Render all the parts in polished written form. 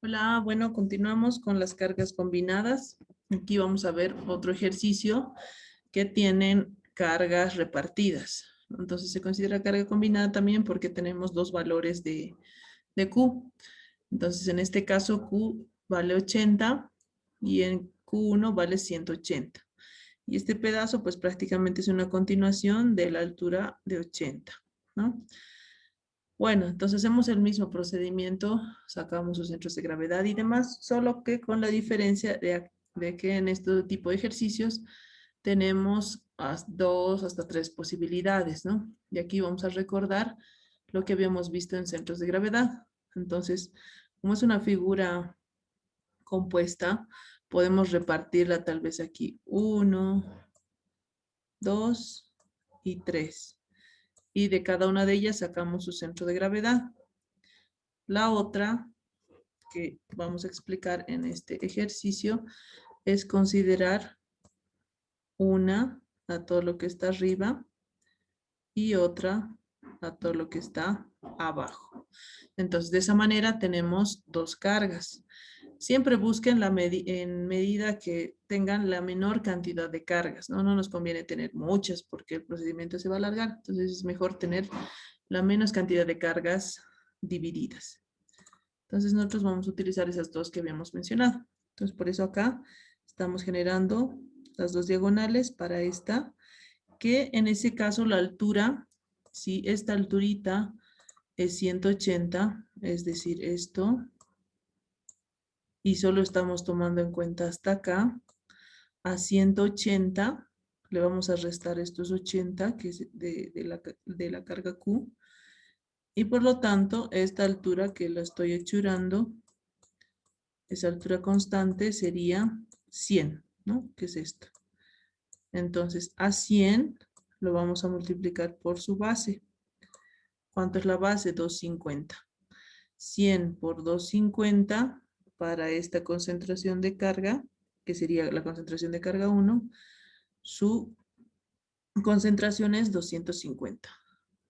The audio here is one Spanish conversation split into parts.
Hola, bueno, continuamos con las cargas combinadas. Aquí vamos a ver otro ejercicio que tienen cargas repartidas. Entonces se considera carga combinada también porque tenemos dos valores de Q. Entonces en este caso Q vale 80 y en Q1 vale 180. Y este pedazo pues prácticamente es una continuación de la altura de 80, ¿no? Bueno, entonces hacemos el mismo procedimiento, sacamos sus centros de gravedad y demás, solo que con la diferencia de que en este tipo de ejercicios tenemos dos hasta tres posibilidades, ¿no? Y aquí vamos a recordar lo que habíamos visto en centros de gravedad. Entonces, como es una figura compuesta, podemos repartirla tal vez aquí 1, 2 y 3. Y de cada una de ellas sacamos su centro de gravedad. La otra que vamos a explicar en este ejercicio es considerar una a todo lo que está arriba y otra a todo lo que está abajo. Entonces, de esa manera tenemos dos cargas. Siempre busquen en medida que tengan la menor cantidad de cargas, ¿no? No nos conviene tener muchas porque el procedimiento se va a alargar. Entonces, es mejor tener la menos cantidad de cargas divididas. Entonces nosotros vamos a utilizar esas dos que habíamos mencionado. Entonces por eso acá estamos generando las dos diagonales para esta, que en ese caso la altura, si esta alturita es 180, es decir, esto, y solo estamos tomando en cuenta hasta acá, a 180 le vamos a restar estos 80, que es de la carga Q, y por lo tanto esta altura que la estoy hechurando, esa altura constante sería 100, ¿no? ¿Qué es esto? Entonces, a 100 lo vamos a multiplicar por su base. ¿Cuánto es la base? 250. 100 por 250 para esta concentración de carga, que sería la concentración de carga 1, su concentración es 250.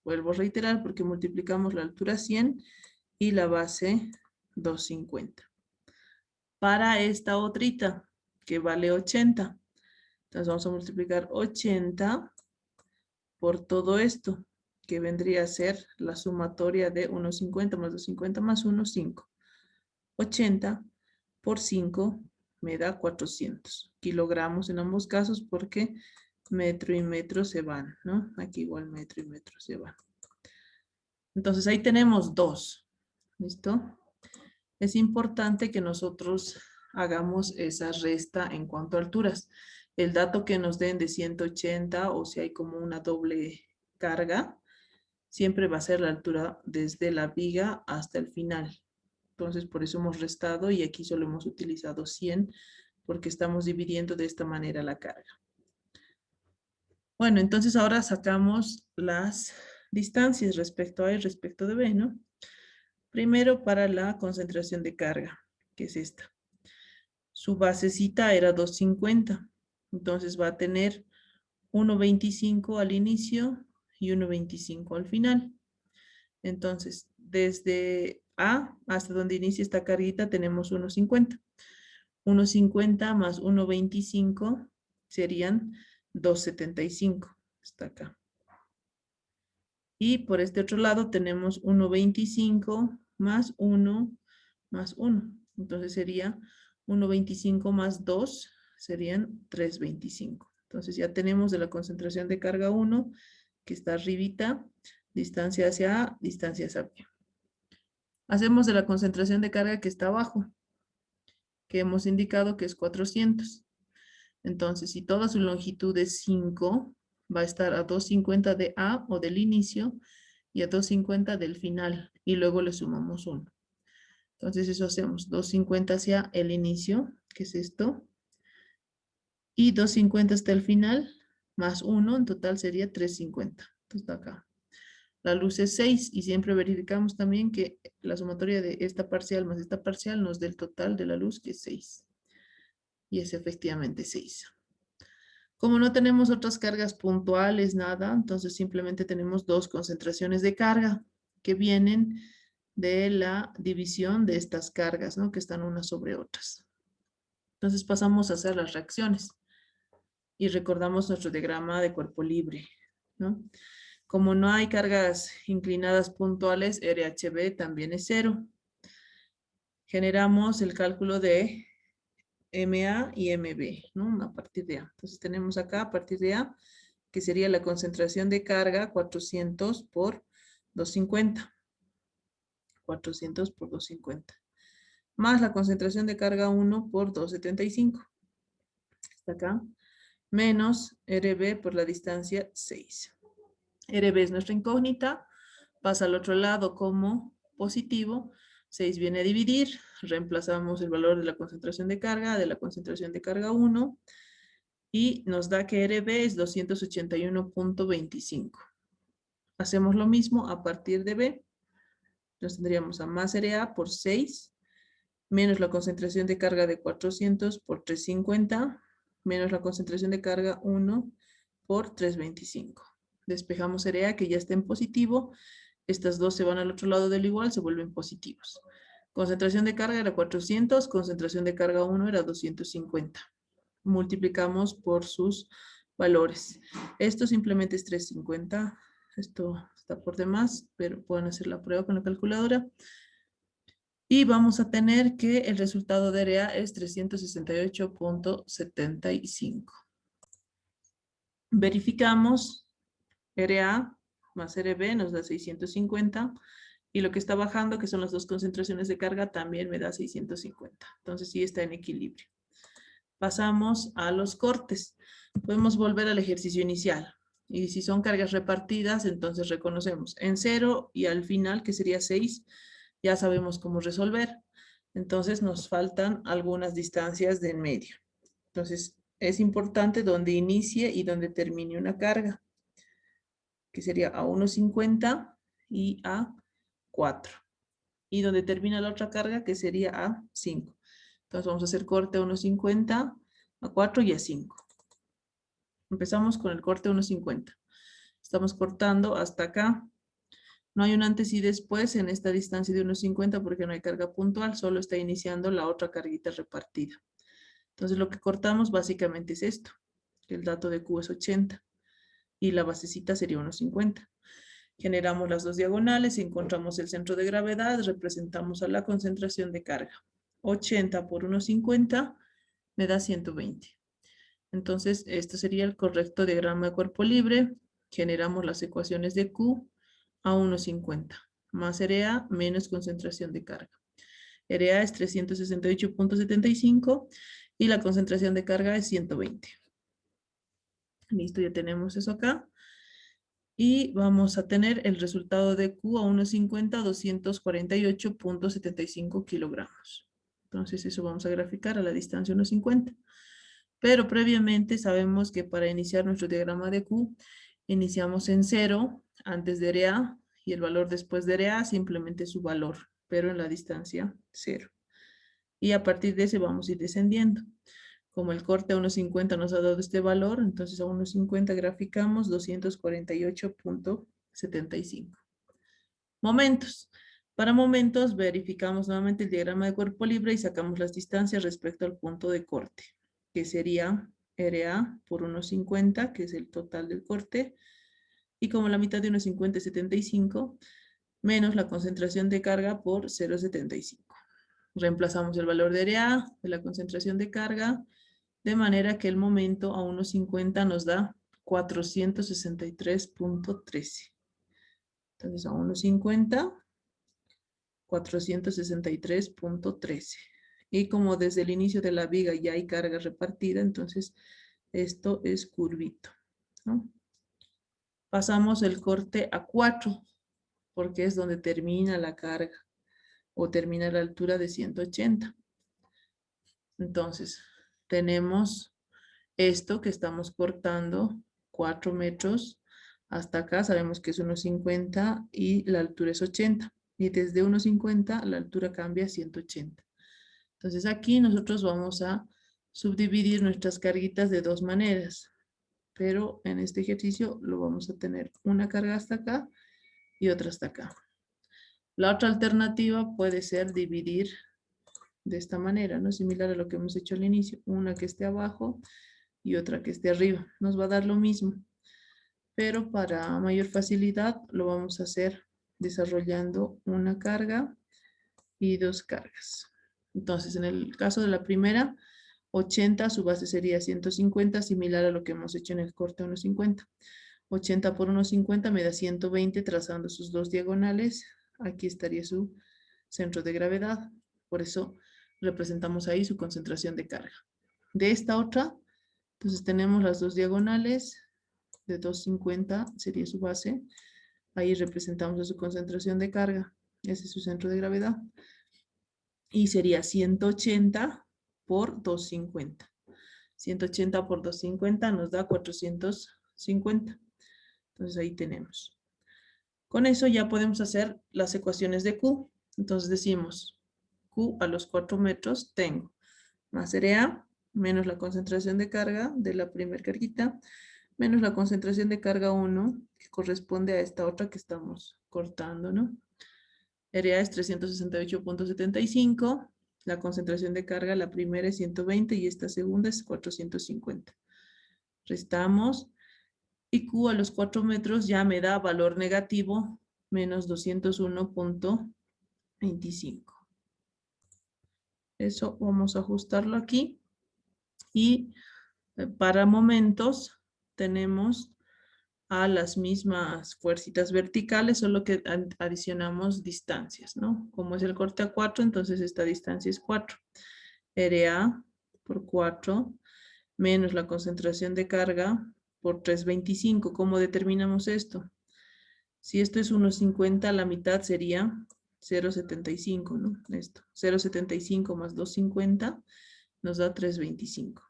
Vuelvo a reiterar porque multiplicamos la altura 100 y la base 250. Para esta otrita, que vale 80. Entonces vamos a multiplicar 80 por todo esto, que vendría a ser la sumatoria de 1,50 más 250 más 1, 5. 80 por 5 me da 400 kilogramos en ambos casos porque metro y metro se van, ¿no? Aquí igual metro y metro se van. Entonces ahí tenemos dos, ¿listo? Es importante que nosotros hagamos esa resta en cuanto a alturas. El dato que nos den de 180 o si hay como una doble carga, siempre va a ser la altura desde la viga hasta el final. Entonces, por eso hemos restado y aquí solo hemos utilizado 100 porque estamos dividiendo de esta manera la carga. Bueno, entonces ahora sacamos las distancias respecto a A y respecto de B, ¿no? Primero para la concentración de carga, que es esta. Su basecita era 250. Entonces va a tener 1,25 al inicio y 1,25 al final. Entonces, desde A hasta donde inicia esta carguita tenemos 1,50. 1,50 más 1,25 serían 2,75. Está acá. Y por este otro lado tenemos 1,25 más 1 más 1. Entonces sería 1,25 más 2 serían 3,25. Entonces ya tenemos de la concentración de carga 1, que está arribita, distancia hacia A, distancia hacia B. Hacemos de la concentración de carga que está abajo, que hemos indicado que es 400. Entonces, si toda su longitud es 5, va a estar a 250 de A o del inicio y a 250 del final. Y luego le sumamos 1. Entonces, eso hacemos 250 hacia el inicio, que es esto. Y 250 hasta el final, más 1, en total sería 350. Entonces, acá. La luz es 6 y siempre verificamos también que la sumatoria de esta parcial más esta parcial nos dé el total de la luz, que es 6. Y es efectivamente 6. Como no tenemos otras cargas puntuales, nada, entonces simplemente tenemos dos concentraciones de carga que vienen de la división de estas cargas, ¿no? Que están unas sobre otras. Entonces pasamos a hacer las reacciones y recordamos nuestro diagrama de cuerpo libre, ¿no? Como no hay cargas inclinadas puntuales, RHB también es 0. Generamos el cálculo de MA y MB, ¿no? A partir de A. Entonces tenemos acá a partir de A, que sería la concentración de carga 400 por 250. 400 por 250. Más la concentración de carga 1 por 275. Está acá. Menos RB por la distancia 6. RB es nuestra incógnita. Pasa al otro lado como positivo. 6 viene a dividir. Reemplazamos el valor de la concentración de carga 1. Y nos da que RB es 281.25. Hacemos lo mismo a partir de B. Entonces tendríamos a más RA por 6, menos la concentración de carga de 400 por 350, menos la concentración de carga 1 por 325. Despejamos RA que ya está en positivo. Estas dos se van al otro lado del igual, se vuelven positivos. Concentración de carga era 400, concentración de carga 1 era 250. Multiplicamos por sus valores. Esto simplemente es 350. Esto está por demás, pero pueden hacer la prueba con la calculadora. Y vamos a tener que el resultado de RA es 368.75. Verificamos RA más RB nos da 650. Y lo que está bajando, que son las dos concentraciones de carga, también me da 650. Entonces sí está en equilibrio. Pasamos a los cortes. Podemos volver al ejercicio inicial. Y si son cargas repartidas, entonces reconocemos en 0 y al final, que sería 6, ya sabemos cómo resolver. Entonces nos faltan algunas distancias de en medio. Entonces es importante donde inicie y donde termine una carga, que sería a 1,50 y a 4. Y donde termina la otra carga, que sería a 5. Entonces vamos a hacer corte a 1,50, a 4 y a 5. Empezamos con el corte a 1,50. Estamos cortando hasta acá. No hay un antes y después en esta distancia de 1,50 porque no hay carga puntual, solo está iniciando la otra carguita repartida. Entonces lo que cortamos básicamente es esto, que el dato de Q es 80 y la basecita sería 1,50. Generamos las dos diagonales, encontramos el centro de gravedad, representamos a la concentración de carga. 80 por 1,50 me da 120. Entonces, este sería el correcto diagrama de cuerpo libre. Generamos las ecuaciones de Q a 1,50. Más RA menos concentración de carga. RA es 368.75 y la concentración de carga es 120. Listo, ya tenemos eso acá. Y vamos a tener el resultado de Q a 1,50, 248.75 kilogramos. Entonces eso vamos a graficar a la distancia 1,50. Pero previamente sabemos que para iniciar nuestro diagrama de Q, iniciamos en 0 antes de RA y el valor después de RA simplemente su valor, pero en la distancia 0. Y a partir de ese vamos a ir descendiendo. Como el corte a 1,50 nos ha dado este valor, entonces a 1,50 graficamos 248.75. Momentos. Para momentos verificamos nuevamente el diagrama de cuerpo libre y sacamos las distancias respecto al punto de corte, que sería RA por 1,50, que es el total del corte, y como la mitad de 1,50 es 75, menos la concentración de carga por 0,75. Reemplazamos el valor de RA, de la concentración de carga, de manera que el momento a 1,50 nos da 463.13. Entonces a 1,50, 463.13. Y como desde el inicio de la viga ya hay carga repartida, entonces esto es curvito, ¿no? Pasamos el corte a 4, porque es donde termina la carga, o termina la altura de 180. Entonces, tenemos esto que estamos cortando 4 metros hasta acá, sabemos que es 1,50 y la altura es 80. Y desde 1,50 la altura cambia a 180. Entonces aquí nosotros vamos a subdividir nuestras carguitas de dos maneras. Pero en este ejercicio lo vamos a tener una carga hasta acá y otra hasta acá. La otra alternativa puede ser dividir de esta manera, ¿no? Similar a lo que hemos hecho al inicio. Una que esté abajo y otra que esté arriba. Nos va a dar lo mismo. Pero para mayor facilidad lo vamos a hacer desarrollando una carga y dos cargas. Entonces, en el caso de la primera, 80, su base sería 150, similar a lo que hemos hecho en el corte 1,50. 80 por 1,50 me da 120, trazando sus dos diagonales. Aquí estaría su centro de gravedad. Por eso representamos ahí su concentración de carga. De esta otra, entonces tenemos las dos diagonales de 250, sería su base. Ahí representamos a su concentración de carga. Ese es su centro de gravedad. Y sería 180 por 250. 180 por 250 nos da 450. Entonces ahí tenemos. Con eso ya podemos hacer las ecuaciones de Q. Entonces decimos, Q a los 4 metros tengo más RA menos la concentración de carga de la primera carguita, menos la concentración de carga 1, que corresponde a esta otra que estamos cortando, ¿no? RA es 368.75, la concentración de carga, la primera es 120 y esta segunda es 450. Restamos y Q a los 4 metros ya me da valor negativo, menos 201.25. Eso vamos a ajustarlo aquí. Y para momentos tenemos a las mismas fuercitas verticales, solo que adicionamos distancias, ¿no? Como es el corte a 4, entonces esta distancia es 4. RA por 4 menos la concentración de carga por 325. ¿Cómo determinamos esto? Si esto es 1,50, la mitad sería 0,75, ¿no? Esto, 0,75 más 2,50 nos da 325.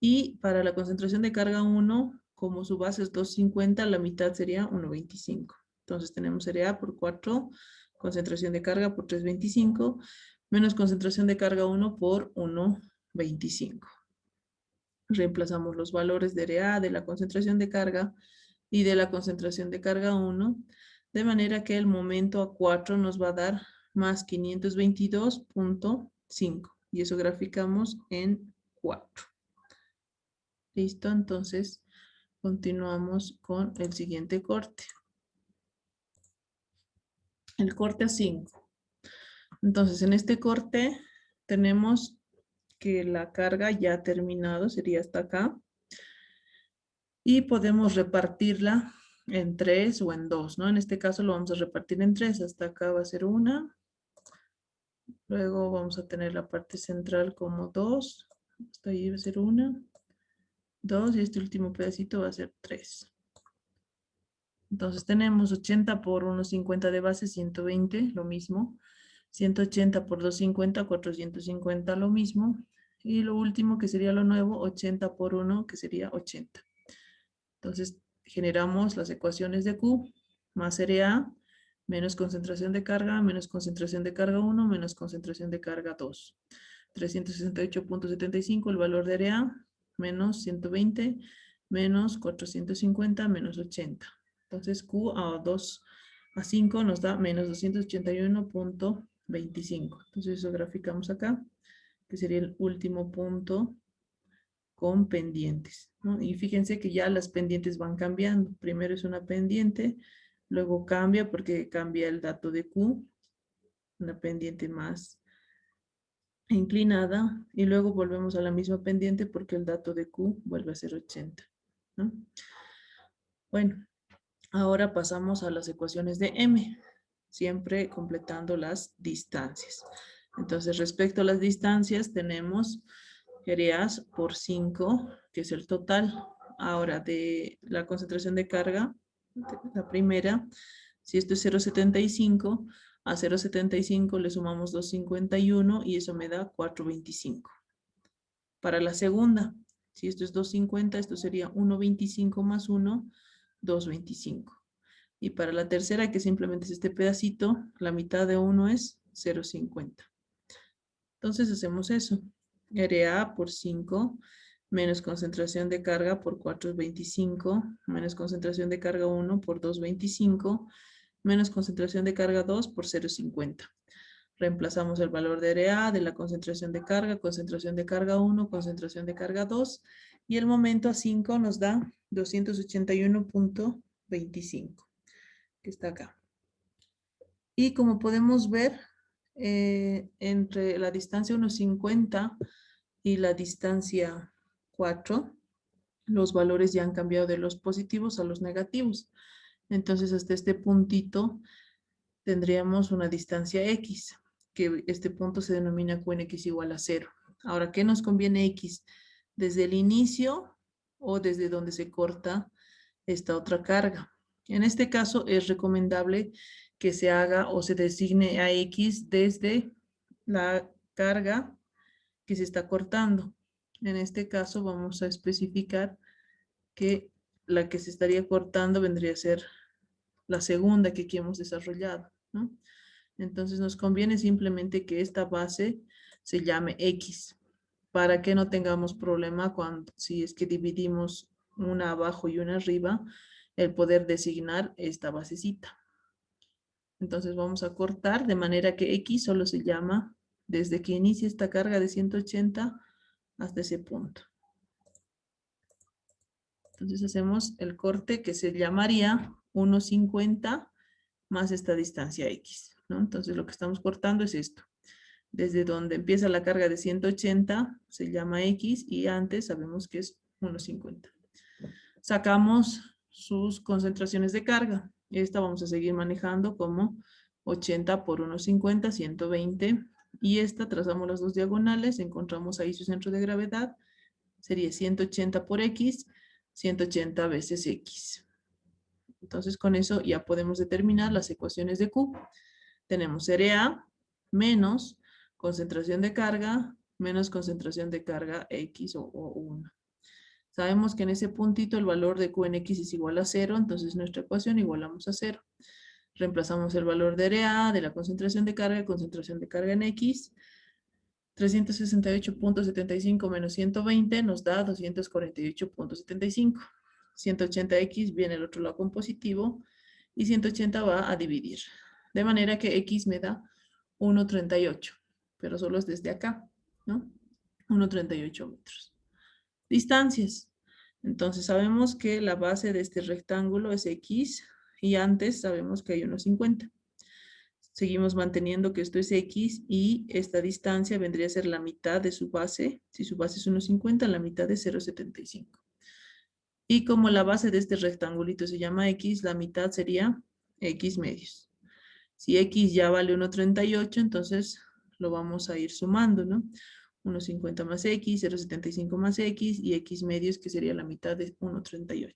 Y para la concentración de carga 1, como su base es 2,50, la mitad sería 1,25. Entonces tenemos RA por 4, concentración de carga por 325, menos concentración de carga 1 por 1,25. Reemplazamos los valores de RA, de la concentración de carga y de la concentración de carga 1, de manera que el momento a 4 nos va a dar más 522.5. Y eso graficamos en 4. Listo, entonces continuamos con el siguiente corte. El corte a 5. Entonces, en este corte tenemos que la carga ya ha terminado, sería hasta acá. Y podemos repartirla en 3 o en 2, ¿no? En este caso lo vamos a repartir en 3. Hasta acá va a ser 1. Luego vamos a tener la parte central como 2. Hasta ahí va a ser 1, 2 y este último pedacito va a ser 3. Entonces tenemos 80 por 1,50 de base, 120, lo mismo. 180 por 250, 450, lo mismo. Y lo último que sería lo nuevo, 80 por 1, que sería 80. Entonces generamos las ecuaciones de Q, más RA, menos concentración de carga, menos concentración de carga 1, menos concentración de carga 2. 368.75 el valor de RA, menos 120, menos 450, menos 80. Entonces Q a 5 nos da menos 281.25. Entonces eso graficamos acá, que sería el último punto con pendientes, ¿no? Y fíjense que ya las pendientes van cambiando. Primero es una pendiente, luego cambia porque cambia el dato de Q, una pendiente más inclinada, y luego volvemos a la misma pendiente porque el dato de Q vuelve a ser 80, ¿no? Bueno, ahora pasamos a las ecuaciones de M, siempre completando las distancias. Entonces, respecto a las distancias, tenemos RAs por 5, que es el total. Ahora, de la concentración de carga, la primera, si esto es 0,75, a 0,75 le sumamos 2,51 y eso me da 4,25. Para la segunda, si esto es 2,50, esto sería 1,25 más 1, 2,25. Y para la tercera, que simplemente es este pedacito, la mitad de 1 es 0,50. Entonces hacemos eso. RA por 5 menos concentración de carga por 4,25 menos concentración de carga 1 por 2,25 menos concentración de carga 2 por 0,50. Reemplazamos el valor de RA de la concentración de carga 1, concentración de carga 2, y el momento a 5 nos da 281.25, que está acá. Y como podemos ver, entre la distancia 1,50 y la distancia 4, los valores ya han cambiado de los positivos a los negativos. Entonces, hasta este puntito tendríamos una distancia X, que este punto se denomina QNX igual a 0. Ahora, ¿qué nos conviene X? ¿Desde el inicio o desde donde se corta esta otra carga? En este caso, es recomendable que se haga o se designe a X desde la carga que se está cortando. En este caso, vamos a especificar que la que se estaría cortando vendría a ser la segunda que aquí hemos desarrollado, ¿no? Entonces nos conviene simplemente que esta base se llame X, para que no tengamos problema cuando, si es que dividimos una abajo y una arriba, el poder designar esta basecita. Entonces vamos a cortar de manera que X solo se llama desde que inicia esta carga de 180 hasta ese punto. Entonces hacemos el corte que se llamaría 1,50 más esta distancia X, ¿no? Entonces lo que estamos cortando es esto. Desde donde empieza la carga de 180 se llama X y antes sabemos que es 1,50. Sacamos sus concentraciones de carga. Esta vamos a seguir manejando como 80 por 1,50, 120. Y esta, trazamos las dos diagonales, encontramos ahí su centro de gravedad. Sería 180 por X, 180 veces X. Entonces con eso ya podemos determinar las ecuaciones de Q. Tenemos RA menos concentración de carga menos concentración de carga X o 1. Sabemos que en ese puntito el valor de Q en X es igual a 0, entonces nuestra ecuación igualamos a 0. Reemplazamos el valor de RA de la concentración de carga en X. 368.75 menos 120 nos da 248.75. 180X viene al otro lado con positivo y 180 va a dividir. De manera que X me da 1,38, pero solo es desde acá, ¿no? 1,38 metros. Distancias. Entonces sabemos que la base de este rectángulo es X y antes sabemos que hay 1,50. Seguimos manteniendo que esto es X y esta distancia vendría a ser la mitad de su base. Si su base es 1,50, la mitad es 0,75. Y como la base de este rectangulito se llama X, la mitad sería X medios. Si X ya vale 1,38, entonces lo vamos a ir sumando, ¿no? 1,50 más X, 0,75 más X y X medios, que sería la mitad de 1,38.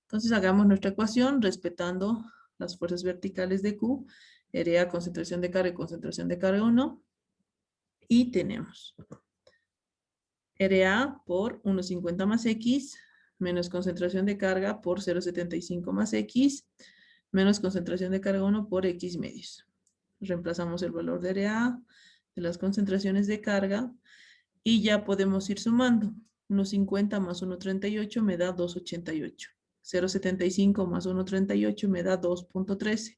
Entonces hagamos nuestra ecuación respetando las fuerzas verticales de Q. RA, concentración de carga y concentración de carga 1. Y tenemos RA por 1,50 más X menos concentración de carga por 0,75 más X menos concentración de carga 1 por X medios. Reemplazamos el valor de RA de las concentraciones de carga y ya podemos ir sumando. 1,50 más 1,38 me da 2,88. 0,75 más 1,38 me da 2,13.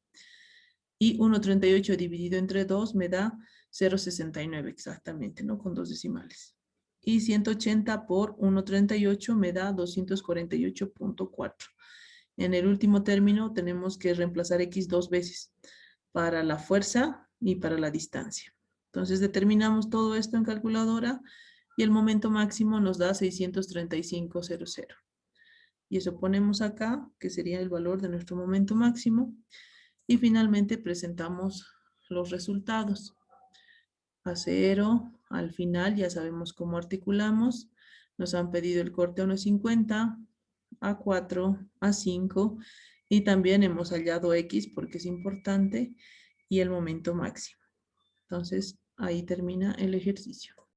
Y 1,38 dividido entre 2 me da 0,69 exactamente, ¿no? Con dos decimales. Y 180 por 1,38 me da 248.4. En el último término tenemos que reemplazar X dos veces, para la fuerza y para la distancia. Entonces determinamos todo esto en calculadora y el momento máximo nos da 635.00. Y eso ponemos acá, que sería el valor de nuestro momento máximo. Y finalmente presentamos los resultados. A 0, al final ya sabemos cómo articulamos. Nos han pedido el corte a 1,50, a 4, a 5 y también hemos hallado X porque es importante y el momento máximo. Entonces ahí termina el ejercicio.